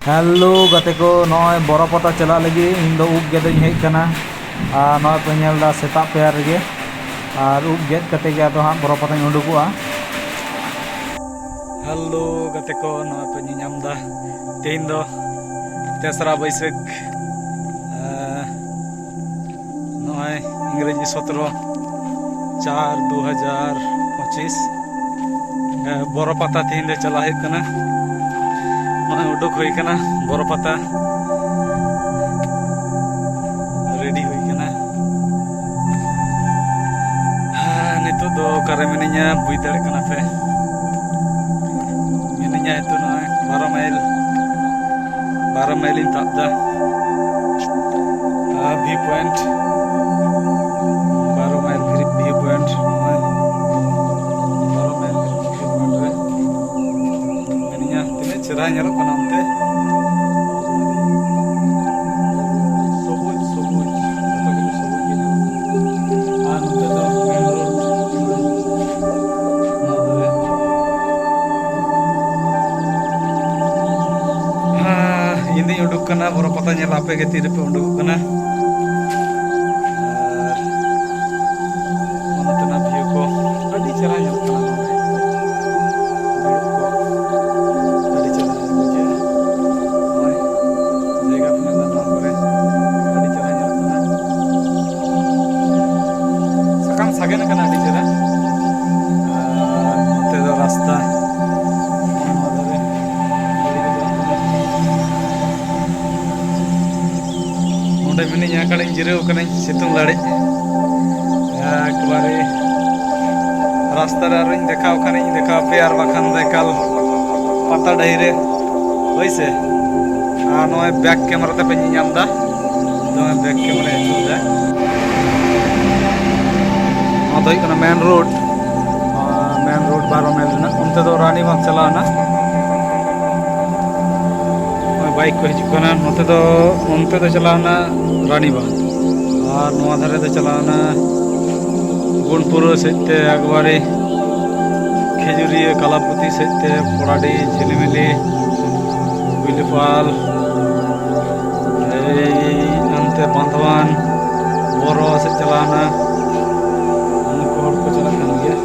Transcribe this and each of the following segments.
Hello गते को नॉय बरपता चला लगी इन दो उब गेद हेज कना और नॉय पे नेलदा सेता पेयर गे और उब गेद कते के तो हां बरपता उडुकुआ। हेलो गते को नॉय पे नियामदा तीन दो तेसरा बैसाख नॉय इंग्रेजी 17/4/2025 बरपता तीन दे चला है कना उडुक हुई कना बरपता रेडी हुई कना नितो दो करे मिनिया बुई दड़े कना पे मिनिया तो ना 12 माइल इन ताबदा view point 12 mile view point 12 mile view point रे मिनिया तिने चेहरा ñelok kana onte ini uduk kena boropata nyela ape ge tire pe uduk kena mana tena view ko adi chera nyelok kana adi chera nyelok je oi jega pena na kore adi chera nyelok kana sakam sagena kana adi chera note do rasta मिनिया कड़े जिरव कने सितुंग लड़े एकबारे रास्ता रे देखाव खाने देखाव पे और बाखान देखाल पता डहिरे वैसे नॉय बैक कैमरा ते पे नियामदा नॉय बैक कैमरा चुदा तो इकना मेन रोड 12 माइल ना उनते तो रानीबाग चलाना बाइक को हिजुकना नोते तो चलाना रानीबाग और नोआ धारे तो चलाना गुणपुर सेते एकबारे खेजुरिया कालापुती सेते पोड़ाडी झिलिमिली बिलफाल अंते बांधवान बोरो से चलाना उनको हर को चला कर गया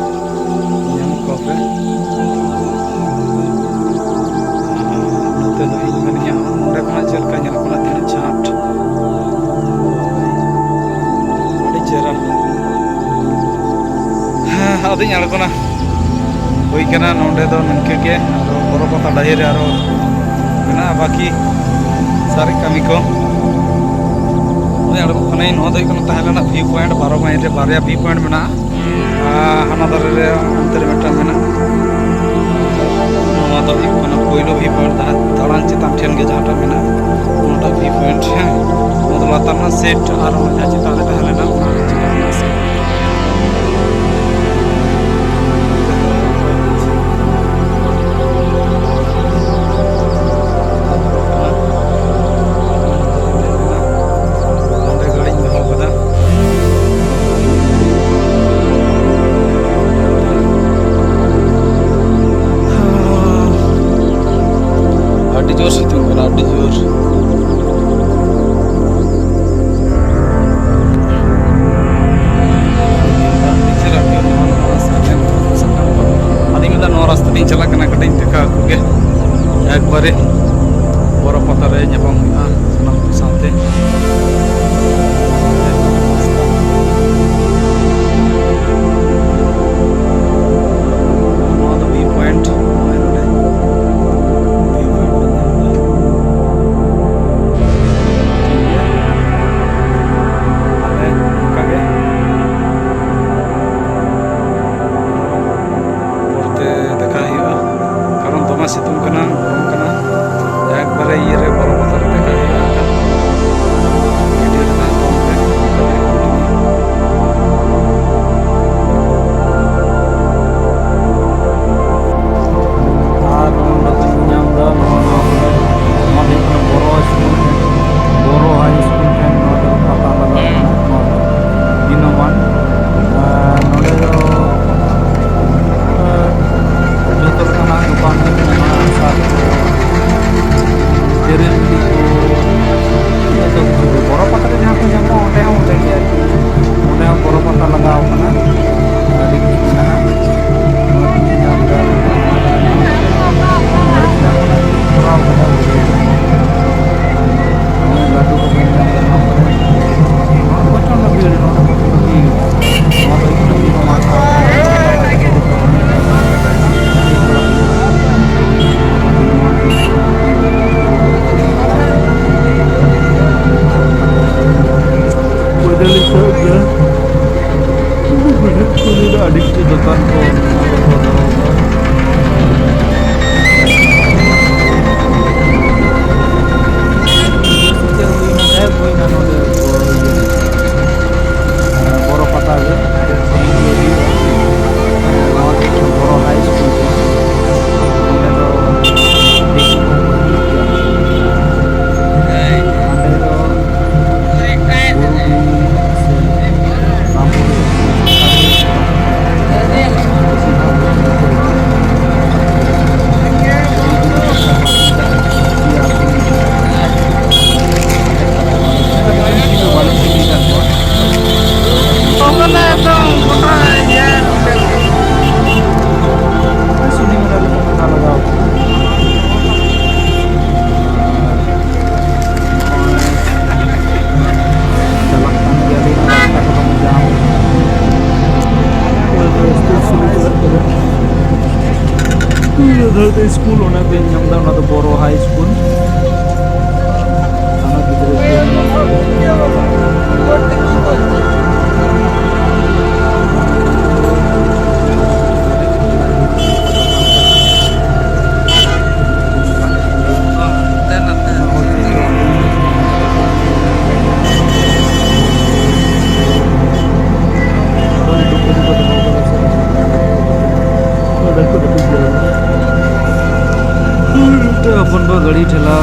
यम को पे नोते तो इन में नोडे खना चल का ñel खना तीन छाट चेहरा अदी अड़गोना हुई कना नोडे दो नंके के बरपता डाही रे आरो मेना बाकी सारे कमी को अड़गो कना नो दो कना तहलेना व्यू पॉइंट 12 माइल रे बारया व्यू पॉइंट मेना हाना दरे रे अंतर मेटा मेना नो दो कना पहिलो व्यू पॉइंट दाड़ान चितान ठेन के जाटा मेना नोटा व्यू पॉइंट नो दो लातारना सेट आरो जा चितान रे तहलेना जोर से तुम बना जोर चला कटे देखा एक बारे बरपता रे जबाम सानाम साथे व्यू पॉइंट सितुंग कना गरम कना एक बारे ये रे बरपता देखा ᱩᱫᱷᱟᱹᱨ ᱫᱚ ᱥᱠᱩल ᱚᱱᱟ ᱵᱮᱱ ᱧᱟᱢ ᱮᱫᱟ ᱚᱱᱟ ᱫᱚ ᱵᱚᱲᱚ ᱦᱟই স্কুল ᱚᱱᱟ अपन बा गाड़ी ठेला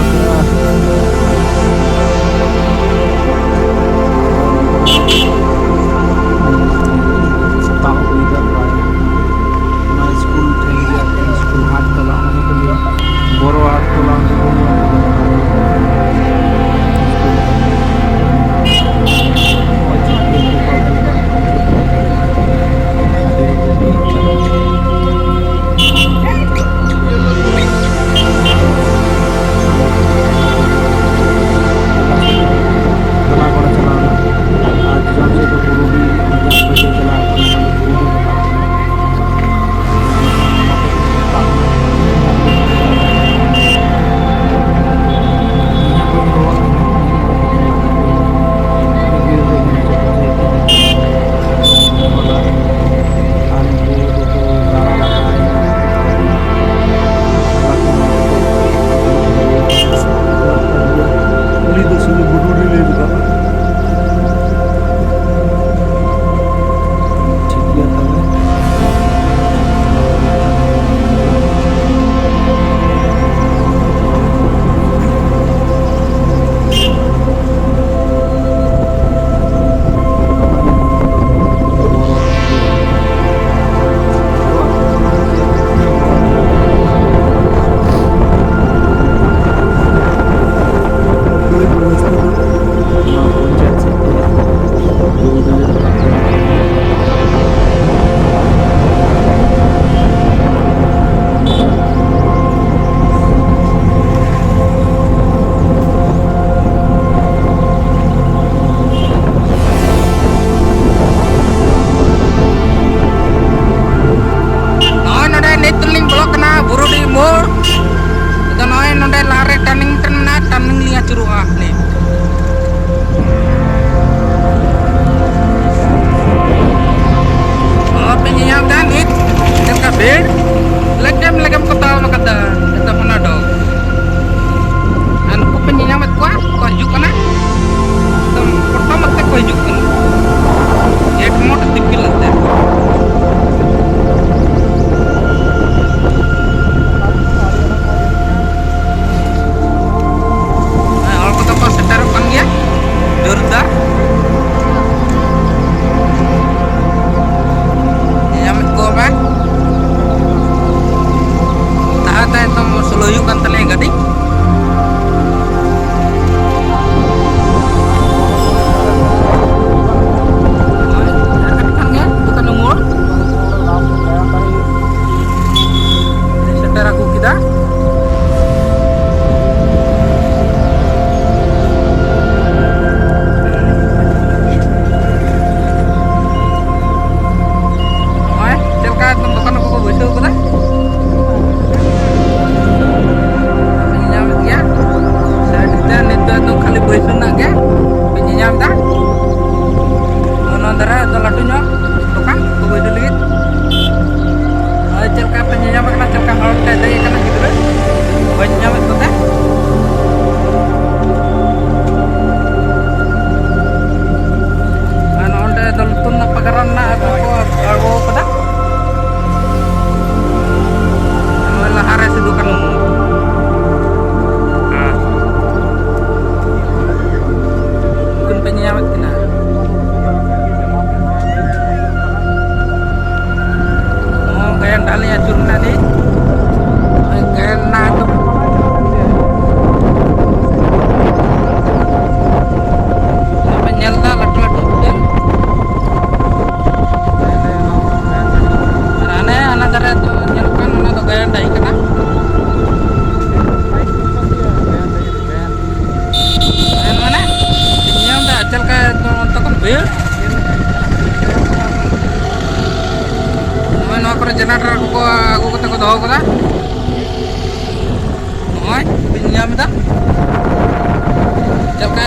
स्कूल स्कूल हाट तला बड़ो हाट तला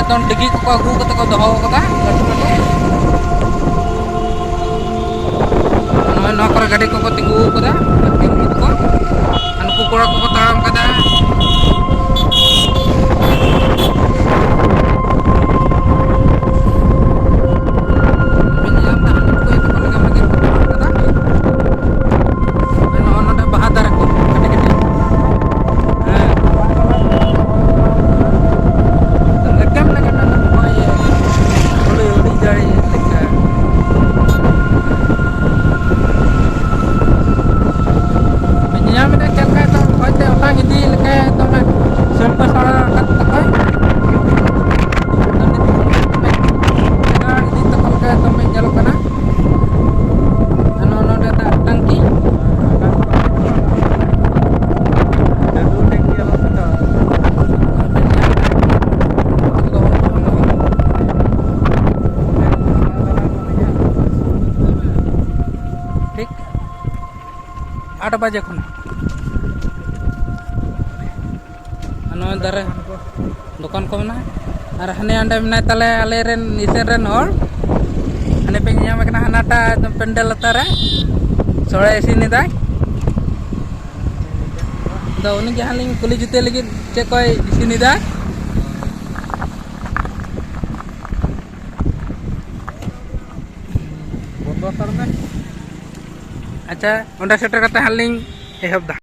ᱫᱚᱱ ᱰᱤᱜᱤ ᱠᱚᱠᱚ ᱟᱹᱜᱩ ᱠᱟᱛᱮ ᱠᱚ ᱫᱚᱦᱚ ᱠᱟᱫᱟ ᱞᱟᱹᱴᱩ ᱞᱟᱹᱴᱩ ᱱᱚᱣᱟ ᱠᱚᱨᱮ ᱜᱟᱹᱰᱤ ᱠᱚᱠᱚ ᱛᱤᱸᱜᱩ ᱠᱟᱫᱟ ᱯᱟᱨᱠᱤᱝ ᱠᱚ ᱩᱱᱠᱩ ᱠᱚᱲᱟ ᱠᱚᱠᱚ ᱛᱟᱲᱟᱢ ᱠᱟᱫᱟ baha dara ko kete kete lekam na kana na ko ye odi jari lekka menyam na kelka to hoite otang idi lekka to me selpa sara kat takai dan itu na idi to kelka to me jalo kana ano data tangki ठीक 8 बजे खुना ano dare दुकान को मेना और हने अंडे मेना तले आले रेन इसेन रेन और हने पे ᱧᱟᱢ ᱠᱟᱱᱟ ᱦᱟᱱᱟᱴᱟ एकदम पेंडल ᱞᱟᱛᱟᱨ ᱨᱮ ᱥᱚᱲᱮ ᱤᱥᱤᱱ ᱮᱫᱟᱭ ᱫᱚ ᱩᱱᱤ ᱜᱮ ᱦᱟᱞᱤᱧ ᱠᱩᱞᱤ ᱡᱩᱛᱮ ᱞᱟᱹᱜᱤᱫ ᱪᱮᱫ ᱠᱚᱭ ᱤᱥᱤᱱ ᱮᱫᱟ ᱵᱚᱱᱫᱚ ᱛᱟᱨ ᱢᱮ ᱟᱪᱪᱷᱟ ᱚᱸᱰᱮ ᱥᱮᱴᱮᱨ ᱠᱟᱛᱮ ᱦᱟᱞᱤᱧ ᱮᱦᱚᱵ ᱫᱟ